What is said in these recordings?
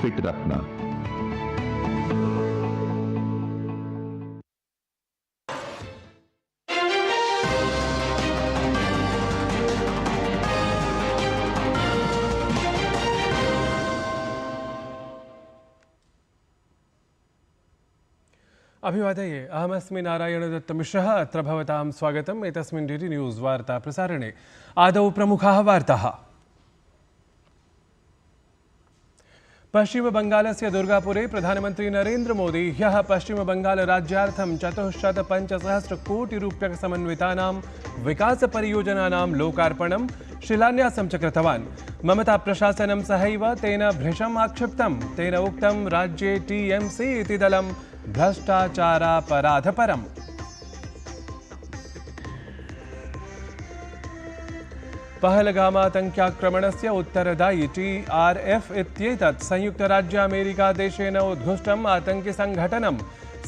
Fit रखना। अभिवादये अहमस्मि नारायणदत्तमिश्रः अत्र भवतां स्वागतम् एतस्मिन् डीडी न्यूज़ वार्ता प्रसारणे आदौ प्रमुखाः वार्ताः। पश्चिमबङ्गालस्य दुर्गापुरे प्रधानमन्त्री नरेन्द्र मोदी ह्यः पश्चिमबङ्गालराज्यार्थं 405 कोटिरूप्यकसमन्वितानां विकासपरियोजनानां लोकार्पणं शिलान्यासं च कृतवान्। ममता प्रशासनं सहैव तेन भृशम् आक्षिप्तं। तेन उक्तं राज्ये टीएमसी इति दलं भ्रष्टाचारापराधपरम्। पहलगामातङ्क्याक्रमणस्य उत्तरदायी TRF इत्येतत् संयुक्तराज्यामेरिकादेशेन उद्घुष्टम् आतङ्किसङ्घटनं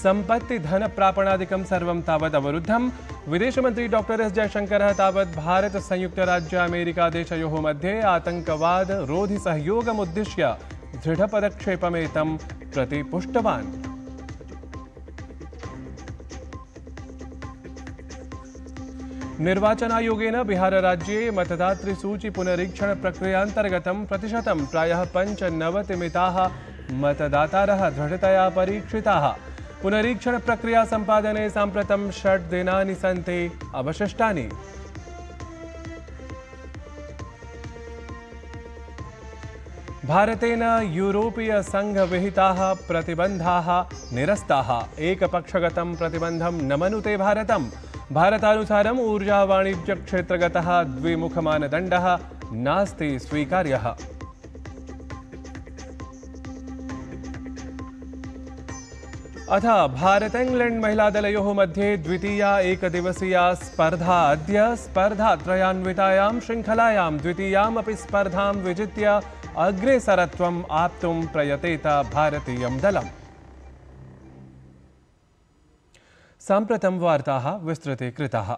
सम्पत्तिधनप्रापणादिकं सर्वं तावत् अवरुद्धम्। विदेशमन्त्री डॉ एस जयशंकरः तावत् भारत संयुक्तराज्यामेरिकादेशयोः मध्ये आतङ्कवाद रोधि सहयोगमुद्दिश्य दृढपदक्षेपमेतं प्रतिपुष्टवान्। निर्वाचन आयोगेन बिहार राज्ये मतदातृसूची पुनरीक्षण प्रक्रियान्तर्गतं प्रतिशतं प्रायः 95मिताः मतदातारः दृढतया परीक्षिताः। पुनरीक्षण प्रक्रिया सम्पादने साम्प्रतं 6 दिनानि सन्ति अवशिष्टानि। भारतेन यूरोपीय संघ विहिताः प्रतिबन्धाः निरस्ताः। एकपक्षगतं प्रतिबन्धं न मनुते भारतम्। भारतानुसारम् ऊर्जा वाणिज्य क्षेत्रगतः द्विमुखमानदण्डः नास्ति स्वीकार्यः। अथ भारत-इंग्लैंड महिलादलयोः मध्ये द्वितीया एकदिवसीया स्पर्धा अद्य। स्पर्धात्रयान्वितायां शृङ्खलायां द्वितीयामपि स्पर्धां विजित्य अग्रेसरत्वम् आप्तुं प्रयतेत भारतीयं दलम्। साम्प्रतं वार्ताः विस्तृतीकृताः।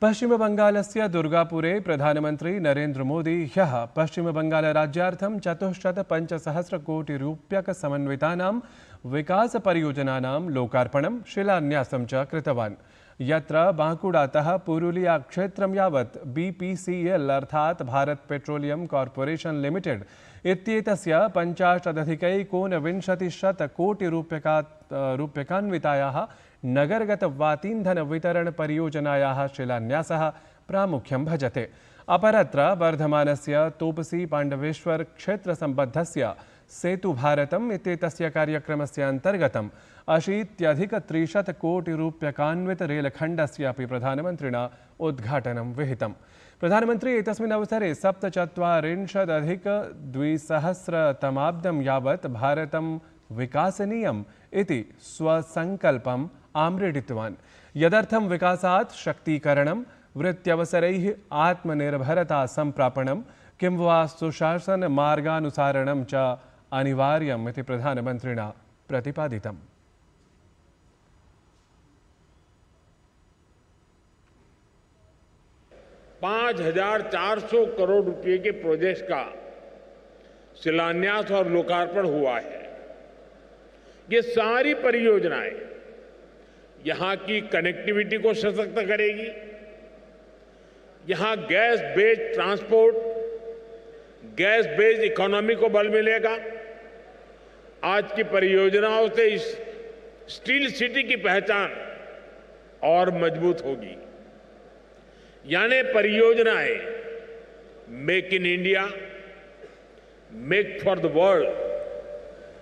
पश्चिमबङ्गालस्य दुर्गापुरे प्रधानमन्त्री नरेन्द्र मोदी ह्यः पश्चिमबङ्गालराज्यार्थं 405 कोटिरूप्यकसमन्वितानां विकासपरियोजनानां लोकार्पणं शिलान्यासं च कृतवान्। यत्र बांकुड़ातः पुरुलिया क्षेत्रं यावत् BPCL अर्थात् भारत पेट्रोलियम कॉर्पोरेशन लिमिटेड इत्येतस्य 50,129 कोटिरूप्यकान्वितायाः नगरगतवातीन्धनवितरणपरियोजनायाः शिलान्यासः प्रामुख्यं भजते। अपरत्र वर्धमानस्य तोपसी पाण्डवेश्वर क्षेत्रसम्बद्धस्य सेतु भारतम् इत्येतस्य कार्यक्रमस्य अन्तर्गतम् 80,300 कोटिरूप्यकान्वित रेलखण्डस्यापि प्रधानमन्त्रिणा उद्घाटनं विहितम्। प्रधानमन्त्री एतस्मिन् अवसरे 47,200 यावत् भारतं विकासनीयम् इति स्वसङ्कल्पम् आम्रेडितवान्। यदर्थं विकासात् शक्तीकरणं, वृत्त्यवसरैः आत्मनिर्भरता सम्प्रापणं किं वा सुशासन मार्गानुसारणं च अनिवार्यम् इति प्रधानमन्त्रिणा प्रतिपादितम्। ₹5,400 करोड़ के प्रोजेक्ट का शिलान्यास और लोकार्पण हुआ है। ये सारी परियोजनाएं यहां की कनेक्टिविटी को सशक्त करेगी, यहां gas based transport, gas based economy को बल मिलेगा। आज की परियोजनाओं से इस स्टील सिटी की पहचान और मजबूत होगी। यानी परियोजनाएं make in India, make for the world,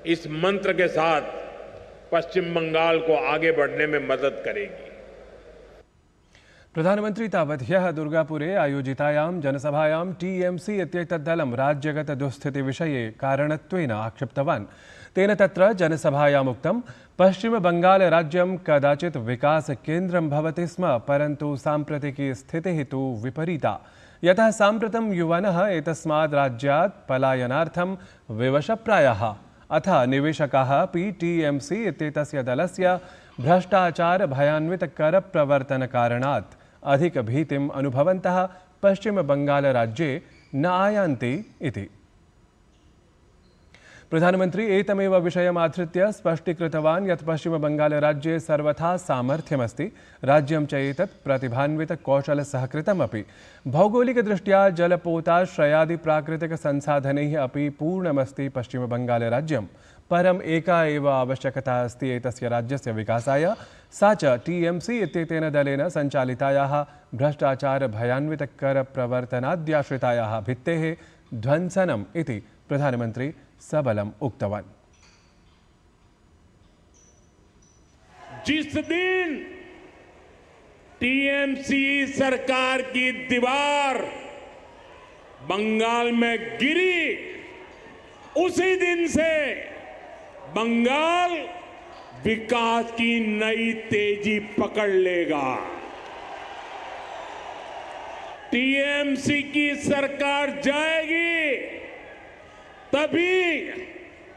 इस मंत्र के साथ पश्चिम बंगाल को आगे बढ़ने में मदद करेगी। प्रधानमन्त्री तावत् ह्यः दुर्गापुरे आयोजितायां जनसभायां TMC इत्येतद्दलं राज्यगतदुःस्थितिविषये कारणत्वेन आक्षिप्तवान्। तेन तत्र जनसभायामुक्तं पश्चिमबङ्गालराज्यं कदाचित् विकासकेन्द्रं भवति स्म, परन्तु साम्प्रतिकी स्थितिः तु विपरीता। यतः साम्प्रतं युवानः एतस्मात् राज्यात् पलायनार्थं विवशप्रायाः। अथ निवेशकाः अपि TMC इत्येतस्य दलस्य भ्रष्टाचारभयान्वितकरप्रवर्तनकारणात् अधिकभीतिम् अनुभवन्तः पश्चिमबङ्गालराज्ये न आयान्ति इति। प्रधानमंत्री एतमेव विषयमाधृत्य स्पष्टीकृतवान् यत् पश्चिमबङ्गालराज्ये सर्वथा सामर्थ्यमस्ति, राज्यं च एतत् प्रतिभान्वितकौशलसहकृतमपि। भौगोलिकदृष्ट्या जलपोताश्रयादि प्राकृतिकसंसाधनैः अपि पूर्णमस्ति पश्चिमबङ्गालराज्यं। परम् एका एव आवश्यकता अस्ति एतस्य राज्यस्य विकासाय, सा च टीएमसी इत्येतेन दलेन सञ्चालितायाः भ्रष्टाचारभयान्वितकरप्रवर्तनाद्याश्रितायाः भित्तेः ध्वंसनम् इति प्रधानमन्त्री सबलम् उक्तवान्। जिस दिन टीएमसी सरकार की दीवार बंगाल में गिरी, उसी दिन से बंगाल विकास की नई तेजी पकड़ लेगा। टीएमसी की सरकार जाएगी तभी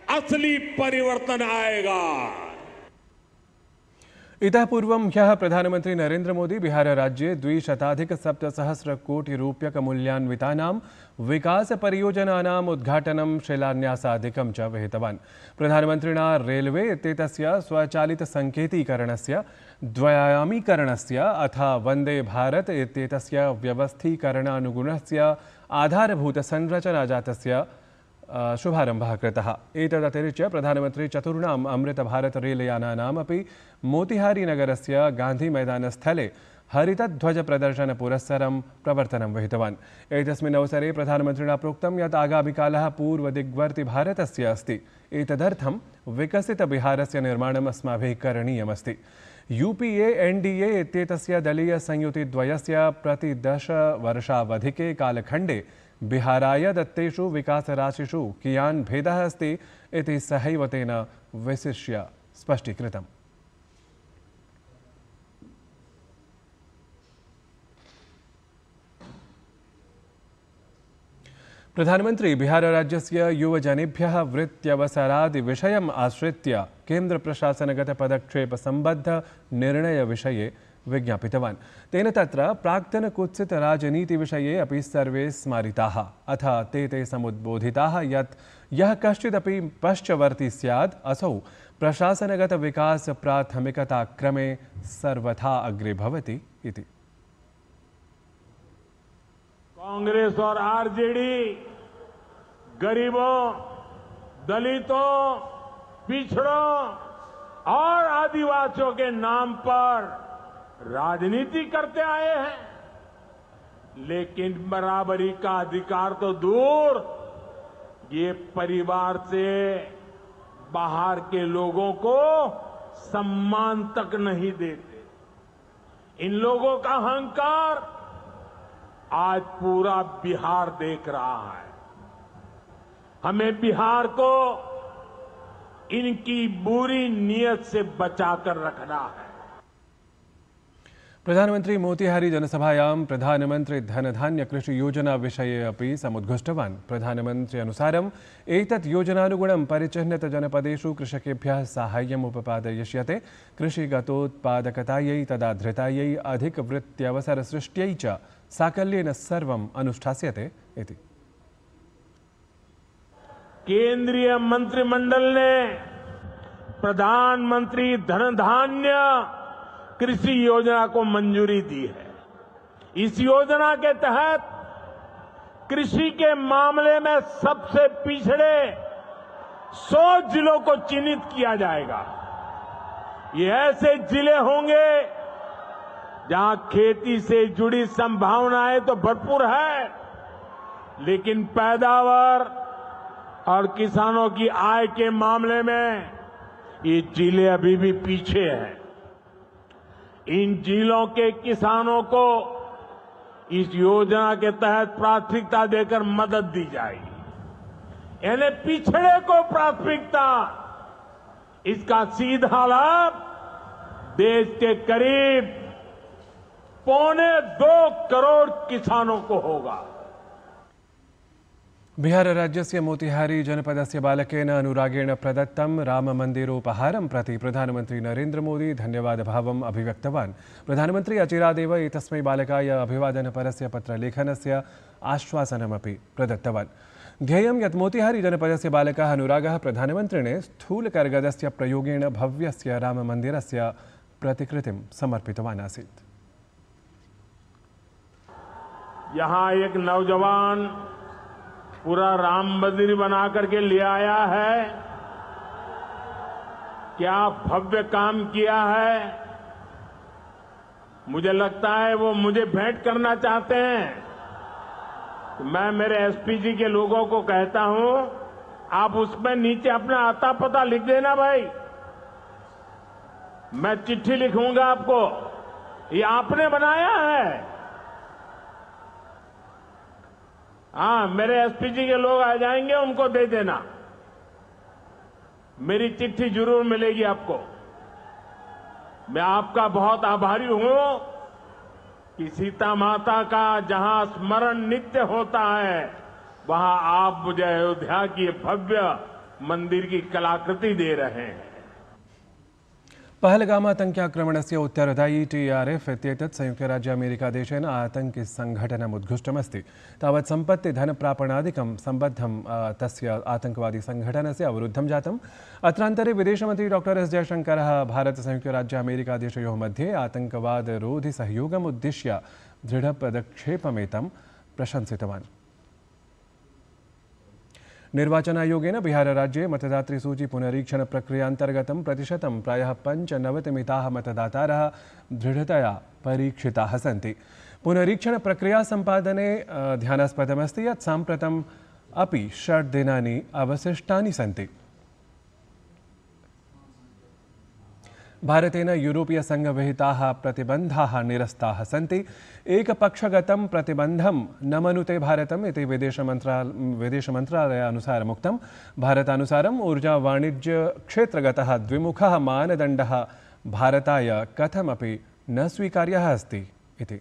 असली परिवर्तन आएगा। इतः पूर्वं ह्यः प्रधानमन्त्री नरेन्द्र मोदी बिहारराज्ये 200,70,000,000,000 विकासपरियोजनानाम् उद्घाटनं शिलान्यासादिकं च विहितवान्। प्रधानमन्त्रिणा रेलवे इत्येतस्य स्वचालितसङ्केतीकरणस्य, द्वयामीकरणस्य अथ वन्दे भारत इत्येतस्य व्यवस्थीकरणानुगुणस्य आधारभूतसंरचनाजातस्य शुभारम्भः कृतः। एतदतिरिच्य प्रधानमन्त्री चतुर्णाम् अमृतभारत-रेलयानानामपि मोतिहारीनगरस्य गान्धीमैदानस्थले हरितध्वजप्रदर्शनपुरस्सरं प्रवर्तनं विहितवान्। एतस्मिन् अवसरे प्रधानमन्त्रिणा प्रोक्तं यत् आगामिकालः पूर्वदिग्वर्तिभारतस्य अस्ति। एतदर्थं विकसितबिहारस्य निर्माणम् अस्माभिः करणीयमस्ति। यूपीए एनडीए इत्येतस्य दलीयसंयुतिद्वयस्य प्रति 10 वर्षावधिके कालखण्डे बिहाराय दत्तेषु विकासराशिषु कियान् भेदः अस्ति इति सहैव तेन विशिष्य स्पष्टीकृतम्। प्रधानमन्त्री बिहारराज्यस्य युवजनेभ्यः वृत्त्यवसरादिविषयम् आश्रित्य केन्द्रप्रशासनगतपदक्षेपसम्बद्धनिर्णयविषये विज्ञापितवान्। तेन तत्र प्राक्तनकुत्सितराजनीतिविषये अपि सर्वे स्मारिताः। अथ ते समुद्बोधिताः यत् यः कश्चिदपि पश्चवर्ती स्यात् असौ प्रशासनगतविकासप्राथमिकताक्रमे सर्वथा अग्रे भवति इति। कांग्रेस और आरजेडी गरीबों, दलितों, पिछड़ों और आदिवासियों के नाम पर राजनीति करते आए हैं, लेकिन बराबरी का अधिकार तो दूर, ये परिवार से बाहर के लोगों को सम्मान तक नहीं देते। इन लोगों का अहंकार आज पूरा बिहार देख रहा है। हमें बिहार को इनकी बुरी नीयत से बचाकर रखना है। प्रधानमंत्री मोतिहारी जनसभायां प्रधानमंत्री धनधान्य कृषि योजना विषये अपि समुद्घुष्टवान्। प्रधानमंत्री अनुसारम् एतत् योजनानुगुणं परिचिह्नित जनपदेषु कृषकेभ्यः साहाय्यम् उपपादयिष्यते। कृषिगतोत्पादकतायै तदा धृतायै अधिकवृत्त्यवसरसृष्ट्यै च साकल्येन सर्वम् अनुष्ठास्यते इति। केंद्रीय मंत्रिमंडल ने प्रधानमंत्री धनधान्य कृषि योजना को मंजूरी दी है। इस योजना के तहत कृषि के मामले में सबसे पिछड़े 100 जिलों को चिन्हित किया जाएगा। ये ऐसे जिले होंगे जहां खेती से जुड़ी संभावनाएं तो भरपूर है, लेकिन पैदावार और किसानों की आय के मामले में ये जिले अभी भी पीछे हैं। इन जिलों के किसानों को इस योजना के तहत प्राथमिकता देकर मदद दी जाएगी। यानी पिछड़े को प्राथमिकता, इसका सीधा लाभ देश के करीब 2.25 करोड़ किसानों को होगा। बिहारराज्यस्य मोतिहारी जनपदस्य बालकेन अनुरागेण प्रदत्तं राममन्दिरोपहारं प्रति प्रधानमन्त्री नरेन्द्र मोदी धन्यवादभावम् अभिव्यक्तवान्। प्रधानमन्त्री अचिरादेव एतस्मै बालकाय अभिवादनपरस्य पत्रलेखनस्य आश्वासनमपि प्रदत्तवान्। ध्येयं यत् मोतिहारीजनपदस्य बालकः अनुरागः प्रधानमन्त्रिणे स्थूलकर्गदस्य प्रयोगेण भव्यस्य राममन्दिरस्य प्रतिकृतिं समर्पितवान् आसीत्। यहाँ एक नौजवान पूरा राम मंदिर बना करके ले आया है। क्या भव्य काम किया है। मुझे लगता है वो मुझे भेंट करना चाहते हैं। मैं मेरे एसपीजी के लोगों को कहता हूं, आप उसमें नीचे अपना आता पता लिख देना भाई। मैं चिट्ठी लिखूंगा आपको, ये आपने बनाया है। हाँ, मेरे एसपीजी के लोग आ जाएंगे, उनको दे देना। मेरी चिट्ठी जरूर मिलेगी आपको। मैं आपका बहुत आभारी हूं कि सीता माता का जहां स्मरण नित्य होता है, वहां आप मुझे अयोध्या की भव्य मंदिर की कलाकृति दे रहे हैं। पहलगामातङ्क्याक्रमणस्य उत्तरदायी TRF इत्येतत् संयुक्तराज्यामेरिकादेशेन आतङ्किसङ्घटनम् उद्घुष्टमस्ति। तावत् सम्पत्तिधनप्रापणादिकं सम्बद्धं तस्य आतङ्कवादिसङ्घटनस्य अवरुद्धं जातम्। अत्रान्तरे विदेशमन्त्री डॉ एस जयशङ्करः भारतसंयुक्तराज्यामेरिकादेशयोः मध्ये आतङ्कवादरोधिसहयोगम् उद्दिश्य दृढपदक्षेपमेतं प्रशंसितवान्। निर्वाचन आयोगेन बिहारराज्ये मतदातृसूची पुनरीक्षण प्रक्रियान्तर्गतं प्रतिशतं प्रायः 95% मतदातारः दृढतया परीक्षिताः सन्ति। पुनरीक्षण प्रक्रिया सम्पादने ध्यानास्पदमस्ति यत् साम्प्रतम् अपि 6 दिनानि अवशिष्टानि सन्ति। भारतेन यूरोपीय संघविहिताः प्रतिबन्धाः निरस्ताः सन्ति। एकपक्षगतं प्रतिबन्धं न मनुते भारतम् इति विदेशमन्त्रालयानुसारमुक्तं। भारतानुसारम् ऊर्जा वाणिज्य क्षेत्रगतः द्विमुखः मानदण्डः भारताय कथमपि न स्वीकार्यः अस्ति इति।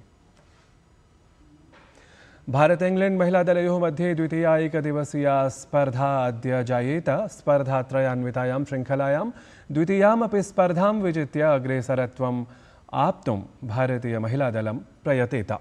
भारत इंग्लैंड महिलादलयोः मध्ये द्वितीया एकदिवसीया स्पर्धा अद्य जायेत। स्पर्धात्रयान्वितायां शृङ्खलायां द्वितीयामपि स्पर्धां विजित्य अग्रेसरत्वम् आप्तुं भारतीयमहिलादलं प्रयतेत।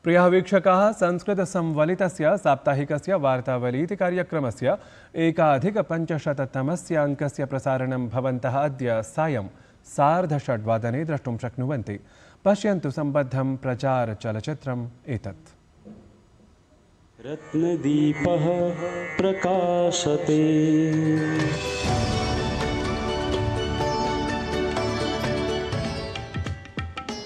प्रियाः वीक्षकाः, संस्कृतसंवलितस्य साप्ताहिकस्य वार्तावली इति कार्यक्रमस्य 1,500तमस्य अङ्कस्य प्रसारणं भवन्तः अद्य सायं 6:30 द्रष्टुं शक्नुवन्ति। पश्यन्तु सम्बद्धं प्रचारचलच्चित्रम् एतत्। रत्नदीपः प्रकाशते।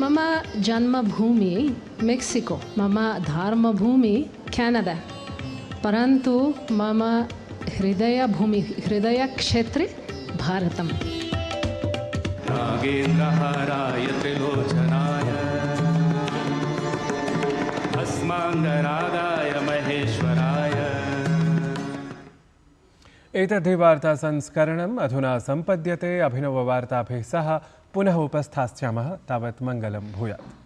मम जन्मभूमि मेक्सिको, मम धर्मभूमि कैनडा, परन्तु मम हृदयक्षेत्रे भारतम्। नागेन्द्रहाराय त्रिलोचनाय भस्माङ्गरागाय महेश्वराय। एतद्धि वार्तासंस्करणम् अधुना सम्पद्यते। अभिनववार्ताभिः सह पुनः उपस्थास्यामः। तावत् मङ्गलं भूयात्।